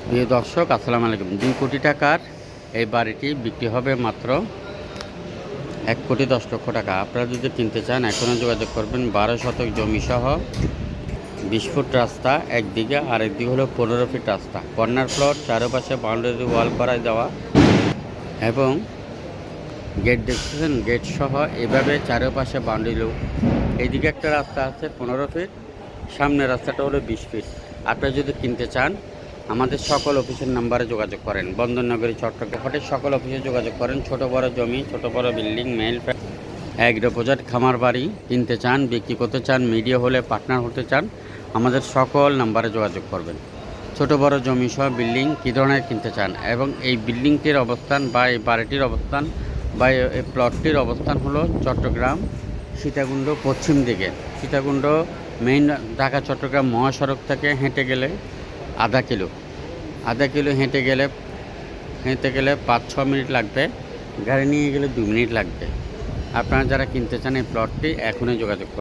প্রিয় দর্শক, আসসালামু আলাইকুম। 2 কোটি টাকার এই বাড়িটি বিক্রি হবে মাত্র 1,10,00,000 টাকা। আপনারা যদি কিনতে চান এখনও যোগাযোগ করবেন। 12 শতক জমি সহ 20 ফুট রাস্তা একদিকে, আর একদিকে হলো 15 ফিট রাস্তা। কর্নার প্লট, চারপাশে বাউন্ডারি ওয়াল করায় দেওয়া এবং গেট দেখতেছেন, গেট সহ এভাবে চারপাশে বাউন্ডারি। এইদিকে একটা রাস্তা আছে 15 ফিট, সামনের রাস্তাটা হলো 20 ফিট। আপনারা যদি কিনতে চান আমাদের সকল অফিসের নাম্বারে যোগাযোগ করেন। বন্দরনগরী, চট্টগ্রাম হটের সকল অফিসে যোগাযোগ করেন। ছোট বড় জমি, ছোট বড় বিল্ডিং, মেল এগ্রো প্রজেক্ট, খামার বাড়ি কিনতে চান, বিক্রি করতে চান, মিডিয়া হলে পার্টনার হতে চান, আমাদের সকল নাম্বারে যোগাযোগ করবেন। ছোট বড় জমি সহ বিল্ডিং কী ধরনের কিনতে চান এবং এই বিল্ডিংটির অবস্থান বা এই বাড়িটির অবস্থান বা এই প্লটটির অবস্থান হলো চট্টগ্রাম সীতাকুণ্ড পশ্চিম দিকে। সীতাকুণ্ড মেইন ঢাকা চট্টগ্রাম মহাসড়ক থেকে হেঁটে গেলে আধা কিলো হেঁটে গেলে 5-6 মিনিট লাগবে। গাড়ি নিয়ে গেলে 2 মিনিট লাগবে। আপনারা যারা কিনতে চান এই প্লটটি এখনই যোগাযোগ করুন।